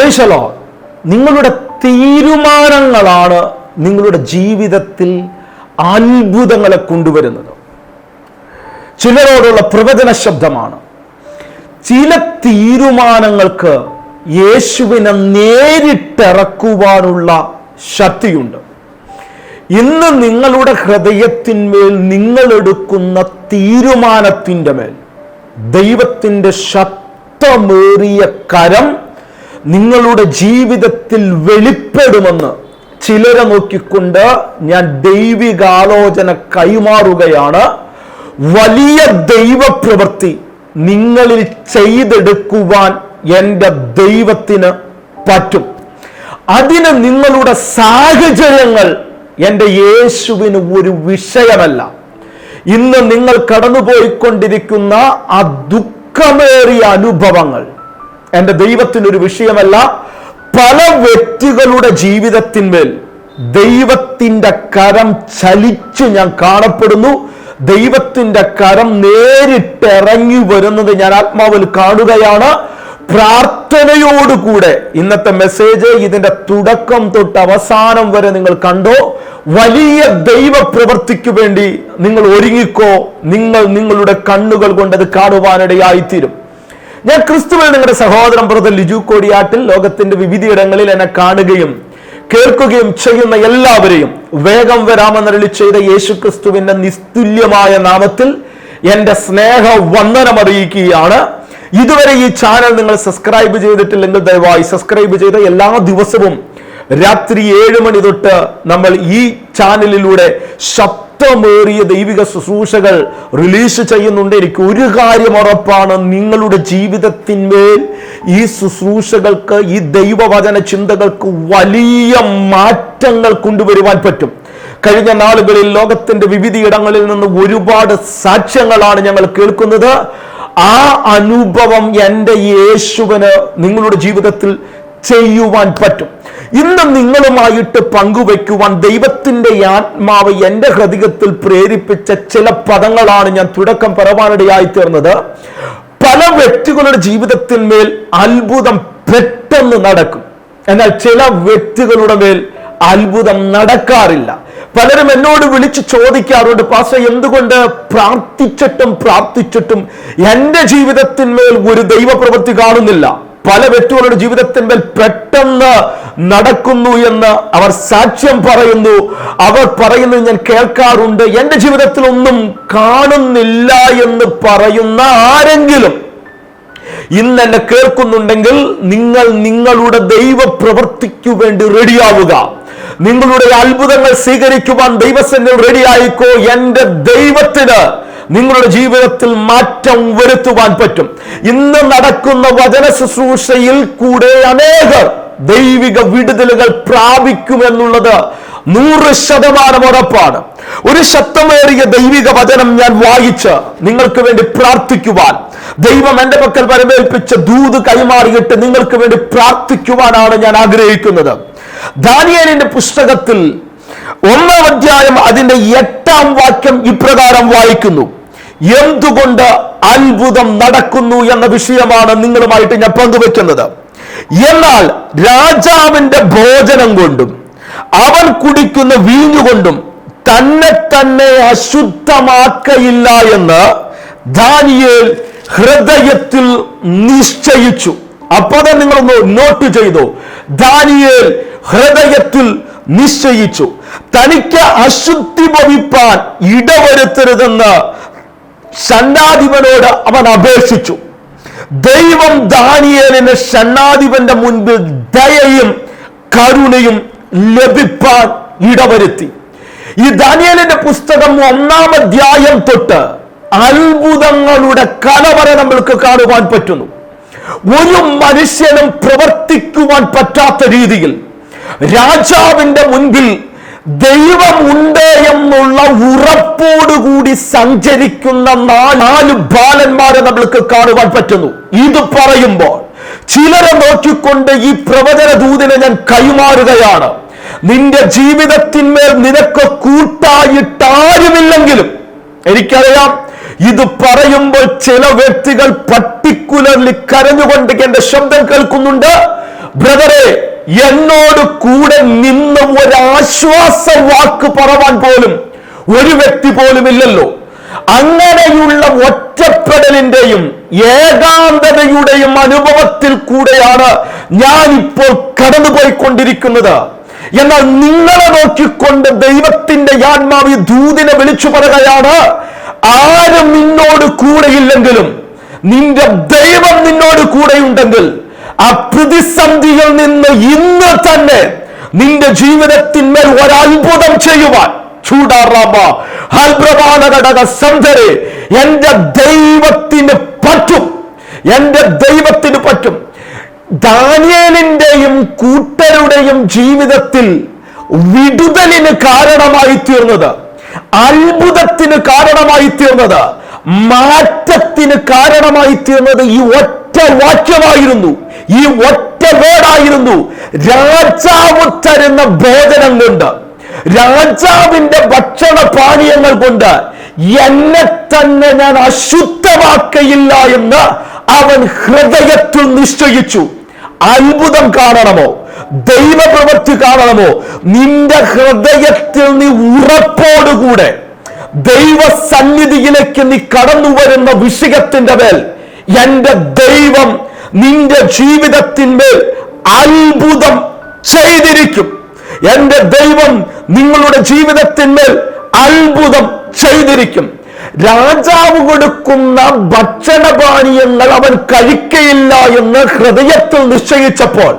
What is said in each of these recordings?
Praise the Lord. നിങ്ങളുടെ തീരുമാനങ്ങളാണ് നിങ്ങളുടെ ജീവിതത്തിൽ അത്ഭുതങ്ങളെ കൊണ്ടുവരുന്നത്. ചിലരോടുള്ള പ്രവചന ശബ്ദമാണ്. ചില തീരുമാനങ്ങൾക്ക് യേശുവിനെ നേരിട്ടിറക്കുവാനുള്ള ശക്തിയുണ്ട്. ഇന്ന് നിങ്ങളുടെ ഹൃദയത്തിന്മേൽ നിങ്ങൾ എടുക്കുന്ന തീരുമാനത്തിൻ്റെ മേൽ ദൈവത്തിൻ്റെ ശക്തമേറിയ കരം നിങ്ങളുടെ ജീവിതത്തിൽ വെളിപ്പെടുമെന്ന് ചിലരെ നോക്കിക്കൊണ്ട് ഞാൻ ദൈവികാലോചന കൈമാറുകയാണ്. വലിയ ദൈവപ്രവൃത്തി നിങ്ങളിൽ ചെയ്തെടുക്കുവാൻ എൻ്റെ ദൈവത്തിന് പറ്റും. അതിന് നിങ്ങളുടെ സാഹചര്യങ്ങൾ എൻ്റെ യേശുവിന് ഒരു വിഷയമല്ല. ഇന്ന് നിങ്ങൾ കടന്നുപോയിക്കൊണ്ടിരിക്കുന്ന ആ ദുഃഖമേറിയ അനുഭവങ്ങൾ എൻ്റെ ദൈവത്തിനൊരു വിഷയമല്ല. പല വ്യക്തികളുടെ ജീവിതത്തിന്മേൽ ദൈവത്തിൻ്റെ കരം ചലിച്ച് ഞാൻ കാണപ്പെടുന്നു. ദൈവത്തിൻ്റെ കരം നേരിട്ടിറങ്ങി വരുന്നത് ഞാൻ ആത്മാവിൽ കാണുകയാണ്. പ്രാർത്ഥനയോടുകൂടെ ഇന്നത്തെ മെസ്സേജ് ഇതിന്റെ തുടക്കം തൊട്ട് അവസാനം വരെ നിങ്ങൾ കണ്ടോ. വലിയ ദൈവ പ്രവൃത്തിക്ക് വേണ്ടി നിങ്ങൾ ഒരുങ്ങിക്കോ. നിങ്ങൾ നിങ്ങളുടെ കണ്ണുകൾ കൊണ്ട് അത് കാണുവാനിടയായിത്തീരും. ഞാൻ ക്രിസ്തുവിൽ നിങ്ങളുടെ സഹോദരൻ ബ്രദർ ലിജു കോടിയാട്ടിൽ ലോകത്തിന്റെ വിവിധയിടങ്ങളിൽ എന്നെ കാണുകയും കേൾക്കുകയും ചെയ്യുന്ന എല്ലാവരെയും വേഗം വരാമെന്നരുളി ചെയ്ത യേശു ക്രിസ്തുവിന്റെ നിസ്തുല്യമായ നാമത്തിൽ എന്റെ സ്നേഹ വന്ദനം അറിയിക്കുകയാണ്. ഇതുവരെ ഈ ചാനൽ നിങ്ങൾ സബ്സ്ക്രൈബ് ചെയ്തിട്ടില്ലെങ്കിൽ ദയവായി സബ്സ്ക്രൈബ് ചെയ്ത് എല്ലാ ദിവസവും രാത്രി 7 മണി തൊട്ട് നമ്മൾ ഈ ചാനലിലൂടെ ശബ്ദമേറിയ ദൈവിക ശുശ്രൂഷകൾ റിലീസ് ചെയ്യുന്നുണ്ട്. എനിക്ക് ഒരു കാര്യം ഉറപ്പാണ്, നിങ്ങളുടെ ജീവിതത്തിന്മേൽ ഈ ശുശ്രൂഷകൾക്ക്, ഈ ദൈവവചന ചിന്തകൾക്ക് വലിയ മാറ്റങ്ങൾ കൊണ്ടുവരുവാൻ പറ്റും. കഴിഞ്ഞ നാളുകളിൽ ലോകത്തിന്റെ വിവിധയിടങ്ങളിൽ നിന്ന് ഒരുപാട് സാക്ഷ്യങ്ങളാണ് ഞങ്ങൾ കേൾക്കുന്നത്. ആ അനുഭവം എൻ്റെ യേശുവിന് നിങ്ങളുടെ ജീവിതത്തിൽ ചെയ്യുവാൻ പറ്റും. ഇന്ന് നിങ്ങളുമായിട്ട് പങ്കുവെക്കുവാൻ ദൈവത്തിന്റെ ആത്മാവ് എൻ്റെ ഹൃദയത്തിൽ പ്രേരിപ്പിച്ച ചില പദങ്ങളാണ് ഞാൻ തുടക്കം പറവാനിടയായി തീർന്നത്. പല വ്യക്തികളുടെ ജീവിതത്തിന്മേൽ അത്ഭുതം പെട്ടെന്ന് നടക്കും. എന്നാൽ ചില വ്യക്തികളുടെ മേൽ അത്ഭുതം നടക്കാറില്ല. പലരും എന്നോട് വിളിച്ച് ചോദിക്കാറുണ്ട്, പാസ്റ്റർ എന്തുകൊണ്ട് പ്രാർത്ഥിച്ചിട്ടും എൻ്റെ ജീവിതത്തിന്മേൽ ഒരു ദൈവപ്രവൃത്തി കാണുന്നില്ല? പല വ്യക്തികളുടെ ജീവിതത്തിന്മേൽ പെട്ടെന്ന് നടക്കുന്നു എന്ന് അവർ സാക്ഷ്യം പറയുന്നു. അവർ പറയുന്നത് ഞാൻ കേൾക്കാറുണ്ട്. എൻ്റെ ജീവിതത്തിൽ ഒന്നും കാണുന്നില്ല എന്ന് പറയുന്ന ആരെങ്കിലും ഇന്ന് എന്നെ കേൾക്കുന്നുണ്ടെങ്കിൽ നിങ്ങൾ നിങ്ങളുടെ ദൈവപ്രവൃത്തിക്കു വേണ്ടി റെഡിയാവുക. നിങ്ങളുടെ അത്ഭുതങ്ങൾ സ്വീകരിക്കുവാൻ ദൈവസന്നിധിയിൽ റെഡിയായിക്കോ. എൻ്റെ ദൈവത്തിന് നിങ്ങളുടെ ജീവിതത്തിൽ മാറ്റം വരുത്തുവാൻ പറ്റും. ഇന്ന് നടക്കുന്ന വചന ശുശ്രൂഷയിൽ കൂടെ അനേകർ ദൈവിക വിടുതലുകൾ പ്രാപിക്കുമെന്നുള്ളത് 100% ഉറപ്പാണ്. ഒരു ശബ്ദമേറിയ ദൈവിക വചനം ഞാൻ വായിച്ച് നിങ്ങൾക്ക് വേണ്ടി പ്രാർത്ഥിക്കുവാൻ ദൈവം എൻ്റെ പക്കൽ വരവേൽപ്പിച്ച ദൂത് കൈമാറിയിട്ട് നിങ്ങൾക്ക് വേണ്ടി പ്രാർത്ഥിക്കുവാനാണ് ഞാൻ ആഗ്രഹിക്കുന്നത്. ദാനിയേലിന്റെ പുസ്തകത്തിൽ 1-ാം അധ്യായം അതിന്റെ 8-ാം വാക്യം ഇപ്രകാരം വായിക്കുന്നു. എന്തുകൊണ്ട് അത്ഭുതം നടക്കുന്നു എന്ന വിഷയമാണ് നിങ്ങളുമായിട്ട് ഞാൻ പങ്കുവെക്കുന്നത്. എന്നാൽ രാജാവിന്റെ ഭോജനം കൊണ്ടും അവൻ കുടിക്കുന്ന വീഞ്ഞുകൊണ്ടും തന്നെ അശുദ്ധമാക്കയില്ല എന്ന് ദാനിയേൽ ഹൃദയത്തിൽ നിശ്ചയിച്ചു. അപ്പോൾ നിങ്ങളൊന്ന് നോട്ട് ചെയ്തു. ദാനിയേൽ ഹൃദയത്തിൽ നിശ്ചയിച്ചു തനിക്ക് അശുദ്ധി ഭവിപ്പാൻ ഇടവരുത്തരുതെന്ന് ഷണ്ഡാധിപനോട് അവൻ അപേക്ഷിച്ചു. ദൈവം ദാനിയേലിന് ഷണ്ഡാധിപന്റെ മുൻപിൽ ദയയും കരുണയും ലഭിപ്പാൻ ഇടവരുത്തി. ഈ ദാനിയേലിന്റെ പുസ്തകം 1-ാം അധ്യായം തൊട്ട് അത്ഭുതങ്ങളുടെ കലവറ നമ്മൾക്ക് കാണുവാൻ പറ്റുന്നു. ഒരു മനുഷ്യനും പ്രവർത്തിക്കുവാൻ പറ്റാത്ത രീതിയിൽ രാജാവിന്റെ മുൻപിൽ ദൈവമുണ്ട് എന്നുള്ള ഉറപ്പോടുകൂടി സഞ്ചരിക്കുന്ന 4 ബാലന്മാരെ നമ്മൾക്ക് കാണുവാൻ പറ്റുന്നു. ഇത് പറയുമ്പോൾ ചിലരെ നോക്കിക്കൊണ്ട് ഈ പ്രവചന ദൂതിനെ ഞാൻ കൈമാറുകയാണ്. നിന്റെ ജീവിതത്തിന്മേൽ നിനക്ക് കൂട്ടായിട്ടാരുമില്ലെങ്കിലും എനിക്കറിയാം, ഇത് പറയുമ്പോൾ ചില വ്യക്തികൾ പർട്ടിക്കുലർലി കരഞ്ഞുകൊണ്ട് എന്റെ ശബ്ദം കേൾക്കുന്നുണ്ട്. ബ്രദറെ, എന്നോട് കൂടെ നിന്ന് ഒരാശ്വാസ വാക്ക് പറവാൻ പോലും ഒരു വ്യക്തി പോലും ഇല്ലല്ലോ. അങ്ങനെയുള്ള ഒറ്റപ്പെടലിന്റെയും ഏകാന്തതയുടെയും അനുഭവത്തിൽ കൂടെയാണ് ഞാൻ ഇപ്പോൾ കടന്നുപോയിക്കൊണ്ടിരിക്കുന്നത്. എന്നാൽ നിങ്ങളെ നോക്കിക്കൊണ്ട് ദൈവത്തിന്റെ ആത്മാവ് ദൂതിനെ വിളിച്ചു പറയുകയാണ്, ആരും നിന്നോട് കൂടെയില്ലെങ്കിലും നിന്റെ ദൈവം നിന്നോട് കൂടെയുണ്ടെങ്കിൽ ആ പ്രതിസന്ധിയിൽ നിന്ന് ഇന്ന് തന്നെ നിന്റെ ജീവിതത്തിന്മേൽ ഒരത്ഭുതം ചെയ്യുവാൻ എന്റെ ദൈവത്തിന് പറ്റും, എന്റെ ദൈവത്തിന് പറ്റും. ദാനിയേലിന്റെയും കൂട്ടരുടെയും ജീവിതത്തിൽ വിടുതലിന് കാരണമായി തീർന്നത്, അത്ഭുതത്തിന് കാരണമായി തീർന്നത്, മാറ്റത്തിന് കാരണമായി തീർന്നത് ഈ ഒറ്റ വാക്യമായിരുന്നു, ഈ ഒറ്റ വേടായിരുന്നു. രാജാവ് തരുന്ന ഭോജനം കൊണ്ട്, രാജാവിന്റെ ഭക്ഷണ പാനീയങ്ങൾ കൊണ്ട് എന്നെ തന്നെ ഞാൻ അശുദ്ധമാക്കയില്ല എന്ന് അവൻ ഹൃദയത്തിൽ നിശ്ചയിച്ചു. അത്ഭുതം കാണണമോ, ദൈവപ്രവൃത്തി കാണണമോ, നിന്റെ ഹൃദയത്തിൽ നീ ഉറപ്പോടുകൂടെ ദൈവസന്നിധിയിലേക്ക് നീ കടന്നു വരുന്ന വിഷയത്തിന്റെ മേൽ എന്റെ ദൈവം നിന്റെ ജീവിതത്തിന്മേൽ അത്ഭുതം ചെയ്തിരിക്കും. എന്റെ ദൈവം നിങ്ങളുടെ ജീവിതത്തിന്മേൽ അത്ഭുതം ചെയ്തിരിക്കും. രാജാവ് കൊടുക്കുന്ന ഭക്ഷണപാനീയങ്ങൾ അവൻ കഴിക്കയില്ല എന്ന് ഹൃദയത്തിൽ നിശ്ചയിച്ചപ്പോൾ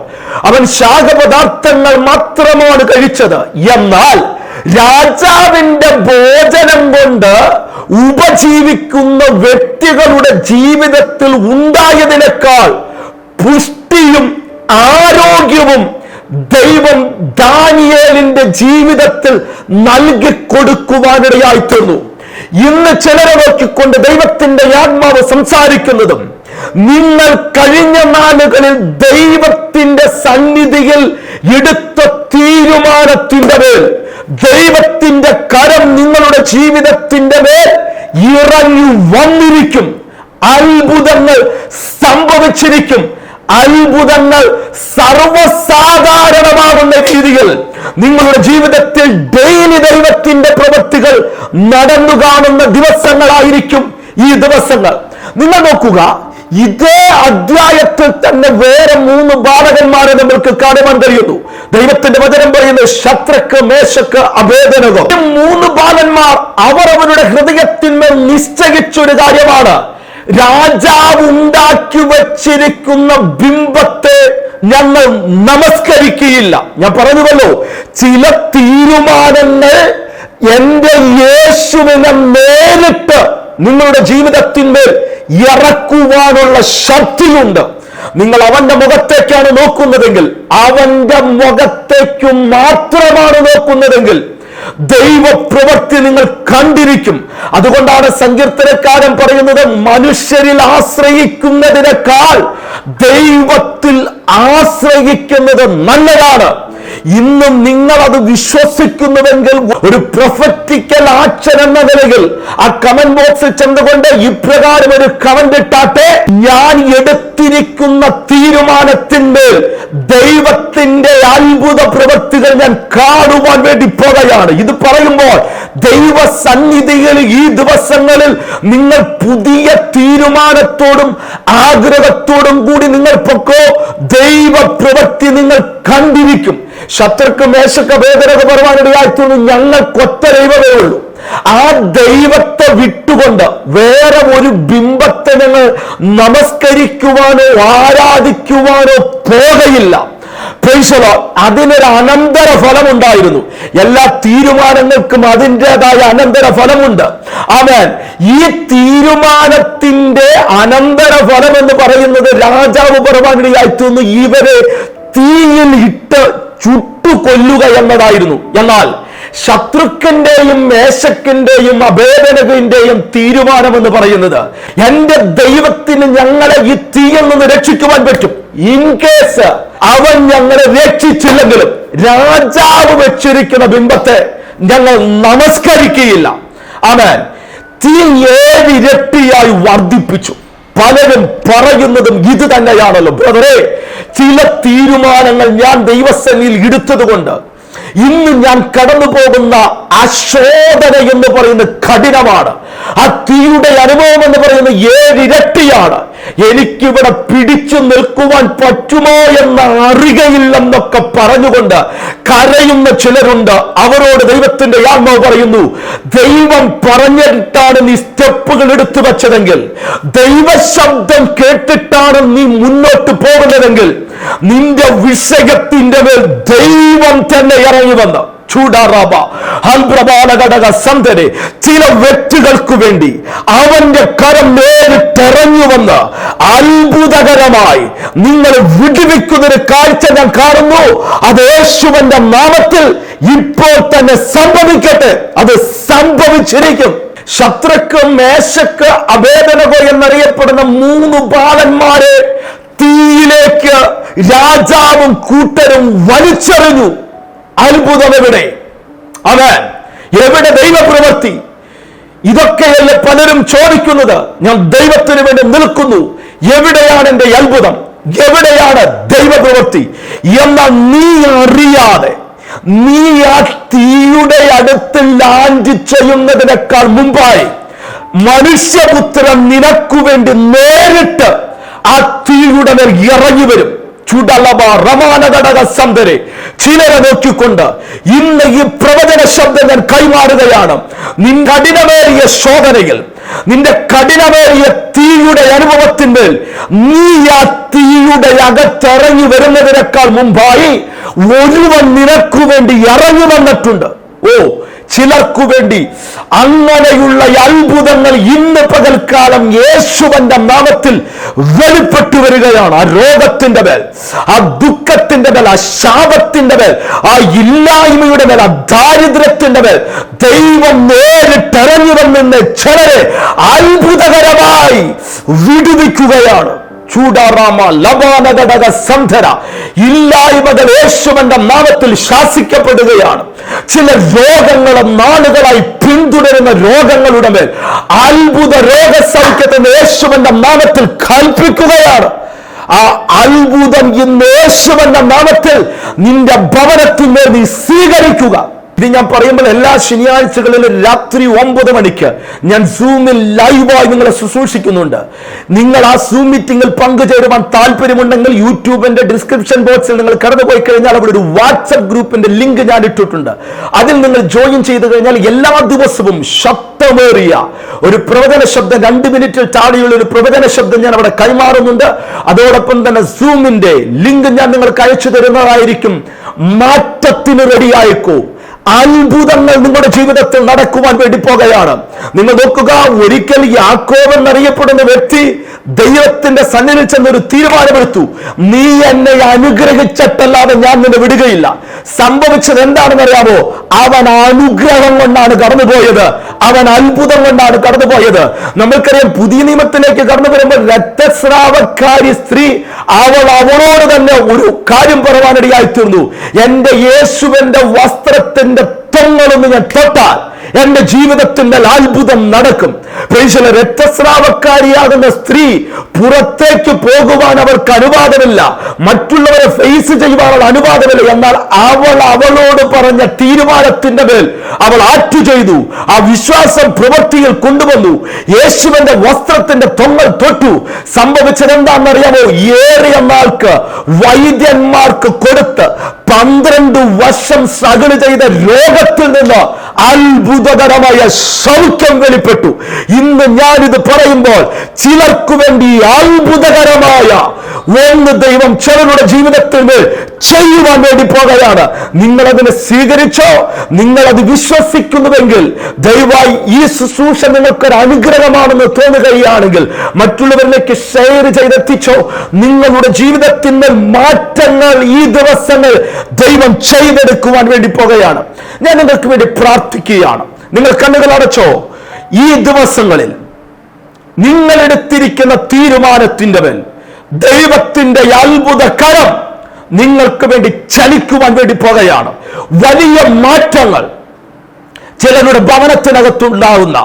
അവൻ ശാഖപദാർത്ഥങ്ങൾ മാത്രമാണ് കഴിച്ചത്. എന്നാൽ രാജാവിന്റെ ഭോജനം കൊണ്ട് ഉപജീവിക്കുന്ന വ്യക്തികളുടെ ജീവിതത്തിൽ ഉണ്ടായതിനേക്കാൾ പുഷ്ടിയും ആരോഗ്യവും ദൈവം ദാനിയേലിന്റെ ജീവിതത്തിൽ നൽകി കൊടുക്കുവാനിടയായി തീർന്നു. ഇന്ന് ചിലരെ നോക്കിക്കൊണ്ട് ദൈവത്തിന്റെ ആത്മാവ് സംസാരിക്കുന്നതും, നിങ്ങൾ കഴിഞ്ഞ നാളുകളിൽ ദൈവത്തിന്റെ സന്നിധിയിൽ എടുത്ത തീരുമാനത്തിന്റെ മേൽ ദൈവത്തിന്റെ കരം നിങ്ങളുടെ ജീവിതത്തിന്റെ മേൽ ഇറങ്ങി വന്നിരിക്കും. അത്ഭുതങ്ങൾ സംഭവിച്ചിരിക്കും. അത്ഭുതങ്ങൾ സർവസാധാരണമാകുന്ന രീതിയിൽ നിങ്ങളുടെ ജീവിതത്തിൽ ഡെയിലി ദൈവത്തിന്റെ പ്രവൃത്തികൾ നടന്നു കാണുന്ന ദിവസങ്ങളായിരിക്കും ഈ ദിവസങ്ങൾ. നിങ്ങൾ നോക്കുക, ഇതേ അധ്യായത്തിൽ തന്നെ വേറെ 3 ബാലകന്മാരെ നമ്മൾക്ക് കാണുവാൻ കഴിയുന്നു. ദൈവത്തിന്റെ വചനം പറയുന്നത് ശദ്രക്ക്, മേശക്ക്, അബേദ്നെഗോ. 3 ബാലന്മാർ അവർ അവരുടെ ഹൃദയത്തിന്മേൽ നിശ്ചയിച്ചൊരു കാര്യമാണ്, രാജാവ് ഉണ്ടാക്കി വച്ചിരിക്കുന്ന ബിംബത്തെ ഞങ്ങൾ നമസ്കരിക്കുകയില്ല. ഞാൻ പറഞ്ഞുവല്ലോ, ചില തീരുമാനങ്ങൾ എന്റെ യേശുവിനെ നേരിട്ട് നിങ്ങളുടെ ജീവിതത്തിന്മേൽ ഇറക്കുവാനുള്ള ശക്തിയുണ്ട്. നിങ്ങൾ അവന്റെ മുഖത്തേക്കാണ് നോക്കുന്നതെങ്കിൽ, അവന്റെ മുഖത്തേക്ക് മാത്രമാണ് നോക്കുന്നതെങ്കിൽ ദൈവപ്രവൃത്തി നിങ്ങൾ കണ്ടിരിക്കും. അതുകൊണ്ടാണ് സങ്കീർത്തനക്കാരൻ പറയുന്നത്, മനുഷ്യരിൽ ആശ്രയിക്കുന്നതിനേക്കാൾ ദൈവത്തിൽ ആശ്രയിക്കുന്നത് നല്ലതാണ്. ഇന്നും നിങ്ങൾ അത് വിശ്വസിക്കുന്നുവെങ്കിൽ ഒരു പ്രൊഫറ്റിക്കൽ ആക്ഷൻ എന്ന നിലയിൽ ആ കമന്റ് ബോക്സിൽ ചെന്നുകൊണ്ട് ഇപ്രകാരം ഒരു കമന്റ് ഇട്ടാട്ടെ, ഞാൻ എടുത്തിരിക്കുന്ന തീരുമാനത്തിന്മേൽ ദൈവത്തിന്റെ അത്ഭുത പ്രവൃത്തികൾ ഞാൻ കാണുവാൻ വേണ്ടി പോകുകയാണ്. ഇത് പറയുമ്പോൾ ദൈവ സന്നിധിയിൽ ഈ ദിവസങ്ങളിൽ നിങ്ങൾ പുതിയ തീരുമാനത്തോടും ആഗ്രഹത്തോടും കൂടി നിങ്ങൾ പൊക്കോ, ദൈവ പ്രവൃത്തി നിങ്ങൾ കണ്ടിരിക്കും. ശത്രുക്ക്, മേശക്ക്, അബേദ്നെഗോ പറയുവാനിടയായിത്തീർന്നു, ഞങ്ങൾക്കൊറ്റ ദൈവമേ ഉള്ളൂ. ആ ദൈവത്തെ വിട്ടുകൊണ്ട് വേറെ ഒരു ബിംബത്തെ ഞങ്ങൾ നമസ്കരിക്കുവാനോ ആരാധിക്കുവാനോ പോകയില്ല. അതിനൊരു അനന്തര ഫലമുണ്ടായിരുന്നു. എല്ലാ തീരുമാനങ്ങൾക്കും അതിൻ്റെതായ അനന്തര ഫലമുണ്ട്. ആമേൻ. ഈ തീരുമാനത്തിന്റെ അനന്തര ഫലം എന്ന് പറയുന്നത് രാജാവ് പറയുവാനിടയായിത്തീർന്നു, ഇവരെ തീയിൽ ഇട്ട് ചുട്ടുകൊല്ലുക എന്നതായിരുന്നു. എന്നാൽ ശത്രുക്കന്റെയും മേശക്കിന്റെയും അബേദ്നെഗോവിന്റെയും തീരുമാനം എന്ന് പറയുന്നത്, എന്റെ ദൈവത്തിന് ഞങ്ങളെ ഈ തീയിൽ നിന്ന് രക്ഷിക്കുവാൻ പറ്റും. ഇൻ കേസ് അവൻ ഞങ്ങളെ രക്ഷിച്ചില്ലെങ്കിലും രാജാവ് വെച്ചിരിക്കുന്ന ബിംബത്തെ ഞങ്ങൾ നമസ്കരിക്കുകയില്ല. ആമേൻ. തീ 7 ഇരട്ടിയായി വർദ്ധിപ്പിച്ചു. പലരും പറയുന്നതും ഇത് തന്നെയാണല്ലോ. ബ്രദറെ, ചില തീരുമാനങ്ങൾ ഞാൻ ദൈവസന്നിധിയിൽ എടുത്തതുകൊണ്ട് ഇന്ന് ഞാൻ കടന്നു പോകുന്ന ആ ശോധന എന്ന് പറയുന്നത് കഠിനമാണ്. ആ തീയുടെ അനുഭവം എന്ന് പറയുന്നത് 7 ഇരട്ടിയാണ്. എനിക്കിവിടെ പിടിച്ചു നിൽക്കുവാൻ പറ്റുമോ എന്ന് അറിയുകയില്ലെന്നൊക്കെ പറഞ്ഞുകൊണ്ട് കരയുന്ന ചിലരുണ്ട്. അവരോട് ദൈവത്തിന്റെ ആത്മാവ് പറയുന്നു, ദൈവം പറഞ്ഞിട്ടാണ് നീ സ്റ്റെപ്പുകൾ എടുത്തു വെച്ചതെങ്കിൽ, ദൈവശബ്ദം കേട്ടിട്ടാണ് നീ മുന്നോട്ട് പോകുന്നതെങ്കിൽ, നിന്റെ വിഷയത്തിന്റെ മേൽ ദൈവം തന്നെ ഇറങ്ങി വന്ന് ചില വ്യക്തികൾക്ക് വേണ്ടി അവന്റെ കരം നേരിട്ടിറങ്ങി വന്ന് അത്ഭുതകരമായി നിങ്ങളെ വിടുവിക്കുന്നൊരു കാഴ്ച ഞാൻ കാണുന്നു. അത് യേശുവിന്റെ നാമത്തിൽ ഇപ്പോൾ തന്നെ സംഭവിക്കട്ടെ. അത് സംഭവിച്ചിരിക്കും. ശദ്രക്ക്, മേശക്ക്, അബേദ്നെഗോ എന്നറിയപ്പെടുന്ന 3 ബാലന്മാരെ തീയിലേക്ക് രാജാവും കൂട്ടരും വലിച്ചെറിഞ്ഞു. അത്ഭുതം എവിടെ? അവൻ എവിടെ ദൈവപ്രവൃത്തി? ഇതൊക്കെയല്ല പലരും ചോദിക്കുന്നത്. ഞാൻ ദൈവത്തിന് വേണ്ടി നിൽക്കുന്നു, എവിടെയാണ് എന്റെ അത്ഭുതം, എവിടെയാണ് ദൈവപ്രവൃത്തി? എന്നാൽ നീ അറിയാതെ നീ ആ തീയുടെ അടുത്ത് ലാൻഡ് ചെയ്യുന്നതിനേക്കാൾ മുമ്പായി മനുഷ്യപുത്രൻ നിനക്കു വേണ്ടി നേരിട്ട് ആ തീയുടെ മേൽ ഇറങ്ങി വരും. ചിലരെ നോക്കിക്കൊണ്ട് ഇന്ന് ഈ പ്രവചന ശബ്ദം ഞാൻ കൈമാറുകയാണ്. നിന്റെ കഠിനമേറിയ ശോധനയിൽ, നിന്റെ കഠിനമേറിയ തീയുടെ അനുഭവത്തിന്മേൽ നീ ആ തീയുടെ അകത്തിറങ്ങി വരുന്നതിനേക്കാൾ മുമ്പായി ഒരുവൻ നിനക്കു വേണ്ടി ഇറങ്ങി വന്നിട്ടുണ്ട്. ചിലർക്കു വേണ്ടി അങ്ങനെയുള്ള അത്ഭുതങ്ങൾ ഇന്ന് പകൽക്കാലം യേശുവിന്റെ നാമത്തിൽ വെളിപ്പെട്ടു വരികയാണ്. ആ രോഗത്തിന്റെ മേൽ, ആ ദുഃഖത്തിന്റെ മേൽ, ആ ശാപത്തിന്റെ മേൽ, ആ ഇല്ലായ്മയുടെ മേൽ, ആ ദാരിദ്ര്യത്തിന്റെ മേൽ ദൈവം നേരിട്ടിറങ്ങി വന്ന് ചിലരെ അത്ഭുതകരമായി വിടുവിക്കുകയാണ്. ഇല്ലായ്മകൾ യേശുവിന്റെ നാമത്തിൽ ശാസിക്കപ്പെടുകയാണ്. ചില രോഗങ്ങളും നാളുകളായി പിന്തുടരുന്ന രോഗങ്ങളുടെ മേൽ അത്ഭുത രോഗസൗഖ്യത്തെ യേശുവിന്റെ നാമത്തിൽ കൽപ്പിക്കുകയാണ്. ആ അത്ഭുതം ഇന്ന് യേശുവിന്റെ നാമത്തിൽ നിന്റെ ഭവനത്തിന്മേൽ നീ സ്വീകരിക്കുക. ഇത് ഞാൻ പറയുമ്പോൾ എല്ലാ ശനിയാഴ്ചകളിലും രാത്രി 9 മണിക്ക് ഞാൻ സൂമിൽ ലൈവായി നിങ്ങളെ ശുശ്രൂഷിക്കുന്നുണ്ട്. നിങ്ങൾ ആ സൂം മീറ്റിംഗിൽ പങ്കുചേരുവാൻ താല്പര്യമുണ്ടെങ്കിൽ യൂട്യൂബിന്റെ ഡിസ്ക്രിപ്ഷൻ ബോക്സിൽ നിങ്ങൾ കടന്നുപോയി കഴിഞ്ഞാൽ അവിടെ ഒരു വാട്സ്ആപ്പ് ഗ്രൂപ്പിന്റെ ലിങ്ക് ഞാൻ ഇട്ടിട്ടുണ്ട്. അതിൽ നിങ്ങൾ ജോയിൻ ചെയ്തു കഴിഞ്ഞാൽ എല്ലാ ദിവസവും ശബ്ദമേറിയ ഒരു പ്രവചന ശബ്ദം, 2 മിനിറ്റിൽ താഴെയുള്ള ഒരു പ്രവചന ശബ്ദം ഞാൻ അവിടെ കൈമാറുന്നുണ്ട്. അതോടൊപ്പം തന്നെ സൂമിന്റെ ലിങ്ക് ഞാൻ നിങ്ങൾക്ക് അയച്ചു തരുന്നതായിരിക്കും. മാറ്റത്തിന് റെഡിയായിക്കോ. അത്ഭുതങ്ങൾ നിങ്ങളുടെ ജീവിതത്തിൽ നടക്കുവാൻ വേണ്ടി പോകുകയാണ്. നിങ്ങൾ നോക്കുക, ഒരിക്കൽ യാക്കോബ് എന്നറിയപ്പെടുന്ന വ്യക്തി ദൈവത്തിന്റെ സന്നിധിയിൽ ചെന്നൊരു തീരുമാനമെടുത്തു. നീ എന്നെ അനുഗ്രഹിച്ചിട്ടല്ലാതെ ഞാൻ നിന്നെ വിടുകയില്ല. സംഭവിച്ചത് എന്താണെന്ന് അറിയാമോ? അവൻ അനുഗ്രഹം കൊണ്ടാണ് കടന്നുപോയത്. അവൻ അത്ഭുതം കൊണ്ടാണ് കടന്നുപോയത്. നമ്മൾക്കറിയാം, പുതിയ നിയമത്തിലേക്ക് കടന്നു വരുമ്പോൾ രക്തസ്രാവക്കാരി സ്ത്രീ അവളോട് തന്നെ ഒരു കാര്യം പറയാനിടയായി തീർന്നു. എന്റെ യേശുവിന്റെ വസ്ത്രത്തിന്റെ തൊങ്ങലൊന്ന് ഞാൻ തൊട്ടാൽ എന്റെ ജീവിതത്തിന്റെ അത്ഭുതം നടക്കും. രക്തസ്രാവക്കാരിയാകുന്ന സ്ത്രീ പുറത്തേക്ക് പോകുവാൻ അവൾക്ക് അനുവാദമില്ല, മറ്റുള്ളവരെ ഫേസ് ചെയ്യുവാനുള്ള അനുവാദമില്ല. എന്നാൽ അവളോട് പറഞ്ഞ തീരുമാനത്തിന്റെ മേൽ അവൾ ആക്ട് ചെയ്തു. ആ വിശ്വാസം പ്രവൃത്തിയിൽ കൊണ്ടുവന്നു. യേശുവിന്റെ വസ്ത്രത്തിന്റെ തൊങ്ങൽ തൊട്ടു. സംഭവിച്ചത് എന്താണെന്നറിയാമോ? ഏറിയ നാൾക്ക് വൈദ്യന്മാർക്ക് കൊടുത്ത് 12 വർഷം സകല ചെയ്ത രോഗത്തിൽ നിന്ന് അത്ഭുതകരമായ സൗഖ്യം വെളിപ്പെട്ടു. ഇന്ന് ഞാനിത് പറയുമ്പോൾ ചിലർക്കു വേണ്ടി അത്ഭുതകരമായ ഒന്ന് ദൈവം ചിലരുടെ ജീവിതത്തിൽ ചെയ്യുവാൻ വേണ്ടി പോകുകയാണ്. നിങ്ങളതിനെ സ്വീകരിച്ചോ? നിങ്ങളത് വിശ്വസിക്കുന്നുവെങ്കിൽ ദയവായി ഈ ശുശ്രൂഷ നിങ്ങൾക്കൊരു അനുഗ്രഹമാണെന്ന് തോന്നുകയാണെങ്കിൽ മറ്റുള്ളവരിലേക്ക് ഷെയർ ചെയ്തെത്തിച്ചോ. നിങ്ങളുടെ ജീവിതത്തിന്റെ മാറ്റങ്ങൾ ഈ ദിവസങ്ങൾ ദൈവം ചെയ്തെടുക്കുവാൻ വേണ്ടി പോകുകയാണ്. ഞാൻ നിങ്ങൾക്ക് വേണ്ടി പ്രാർത്ഥിക്കുകയാണ്. നിങ്ങൾ കണ്ണുകൾ അടച്ചോ. ഈ ദിവസങ്ങളിൽ നിങ്ങൾ എടുത്തിരിക്കുന്ന തീരുമാനത്തിന്റെ മേൽ ദൈവത്തിന്റെ അത്ഭുത കരം നിങ്ങൾക്ക് വേണ്ടി ചലിക്കുവാൻ വേണ്ടി പോകുകയാണ്. വലിയ മാറ്റങ്ങൾ ചിലരുടെ ഭവനത്തിനകത്തുണ്ടാവുന്ന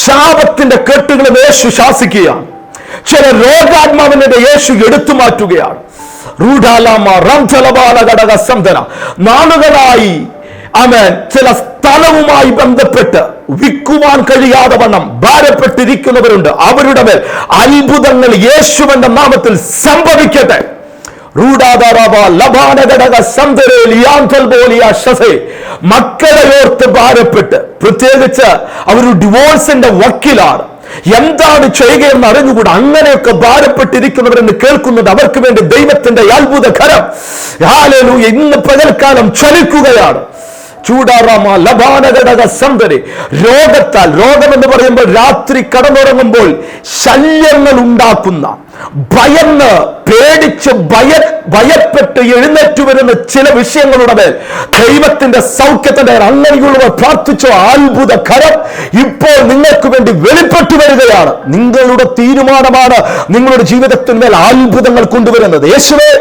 ശാപത്തിന്റെ കെട്ടുകൾ യേശു ശാസിക്കുകയാണ്. ചില രോഗാത്മാവിനെ യേശു എടുത്തു മാറ്റുകയാണ്. നാളുകളായി ചില സ്ഥലവുമായി ബന്ധപ്പെട്ട് വിൽക്കുവാൻ കഴിയാതെ വണ്ണം ഭാരപ്പെട്ടിരിക്കുന്നവരുണ്ട്. അവരുടെ മേൽ അത്ഭുതങ്ങൾ യേശുവിന്റെ നാമത്തിൽ സംഭവിക്കട്ടെ. മക്കളെ ഓർത്ത് ഭാരപ്പെട്ട്, പ്രത്യേകിച്ച് അവര് ഡിവോഴ്സിന്റെ വക്കീലാണ്, എന്താണ് ചെയ്യുകയെന്ന് അറിഞ്ഞുകൂടാ, അങ്ങനെയൊക്കെ ഭാരപ്പെട്ടിരിക്കുന്നവരെന്ന് കേൾക്കുന്നത് അവർക്ക് വേണ്ടി ദൈവത്തിന്റെ അത്ഭുത കരം ഇന്ന് പകൽക്കാലം ചലിക്കുകയാണ്. രോഗത്താൽ, രോഗമെന്ന് പറയുമ്പോൾ രാത്രി കടന്നുറങ്ങുമ്പോൾ ശല്യങ്ങൾ ഉണ്ടാക്കുന്ന, ഭയന്ന് പേടിച്ച് ഭയപ്പെട്ട് എഴുന്നേറ്റ് വരുന്ന ചില വിഷയങ്ങളുടെ മേൽ ദൈവത്തിന്റെ സൗഖ്യത്തിന്റെ അങ്ങനെയുള്ളവർ പ്രാർത്ഥിച്ചോ അത്ഭുത കരം ഇപ്പോൾ നിങ്ങൾക്ക് വേണ്ടി വെളിപ്പെട്ടു വരികയാണ്. നിങ്ങളുടെ തീരുമാനമാണ് നിങ്ങളുടെ ജീവിതത്തിന്മേൽ അത്ഭുതങ്ങൾ കൊണ്ടുവരുന്നത്. യേശുവേ,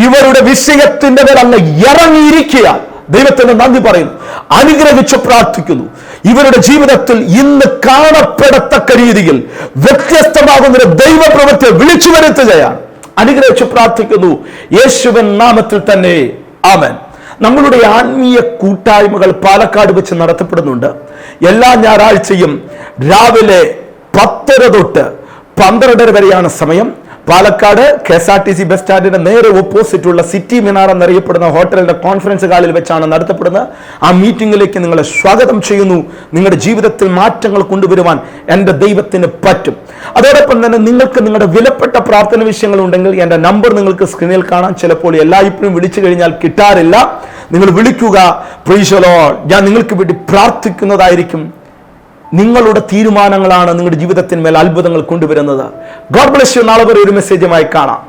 ഇവരുടെ വിഷയത്തിന്റെ മേൽ അങ്ങ് ഇറങ്ങിയിരിക്കുക. ദൈവത്തിന് നന്ദി പറയുന്നു, അനുഗ്രഹിച്ച് പ്രാർത്ഥിക്കുന്നു. ഇവരുടെ ജീവിതത്തിൽ ഇന്ന് കാണപ്പെടത്തക്ക രീതിയിൽ വ്യത്യസ്തമാകുന്ന ദൈവപ്രവൃത്തിയെ വിളിച്ചു വരുത്തുകയാണ്. അനുഗ്രഹിച്ച് പ്രാർത്ഥിക്കുന്നു യേശുവിൻ നാമത്തിൽ തന്നെ, ആമേൻ. നമ്മളുടെ ആത്മീയ കൂട്ടായ്മകൾ പാലക്കാട് വെച്ച് നടത്തപ്പെടുന്നുണ്ട്. എല്ലാ ഞായറാഴ്ചയും രാവിലെ 10:30 തൊട്ട് 12:30 വരെയാണ് സമയം. പാലക്കാട് KSRTC ബസ് സ്റ്റാൻഡിന്റെ നേരെ ഓപ്പോസിറ്റുള്ള സിറ്റി മിനാർ എന്നറിയപ്പെടുന്ന ഹോട്ടലിന്റെ കോൺഫറൻസ് ഹാളിൽ വെച്ചാണ് നടത്തപ്പെടുന്നത്. ആ മീറ്റിംഗിലേക്ക് നിങ്ങളെ സ്വാഗതം ചെയ്യുന്നു. നിങ്ങളുടെ ജീവിതത്തിൽ മാറ്റങ്ങൾ കൊണ്ടുവരുവാൻ എൻ്റെ ദൈവത്തിന് പറ്റും. അതോടൊപ്പം തന്നെ നിങ്ങൾക്ക് നിങ്ങളുടെ വിലപ്പെട്ട പ്രാർത്ഥന വിഷയങ്ങൾ ഉണ്ടെങ്കിൽ എൻ്റെ നമ്പർ നിങ്ങൾക്ക് സ്ക്രീനിൽ കാണാം. ചിലപ്പോൾ എല്ലായ്പ്പോഴും വിളിച്ചു കഴിഞ്ഞാൽ കിട്ടാറില്ല. നിങ്ങൾ വിളിക്കുക. Praise the Lord. ഞാൻ നിങ്ങൾക്ക് വേണ്ടി പ്രാർത്ഥിക്കുന്നതായിരിക്കും. നിങ്ങളുടെ തീരുമാനങ്ങളാണ് നിങ്ങളുടെ ജീവിതത്തിന്മേൽ അത്ഭുതങ്ങൾ കൊണ്ടുവരുന്നത്. God bless you. നാളെ വരെ ഒരു മെസ്സേജുമായി കാണാം.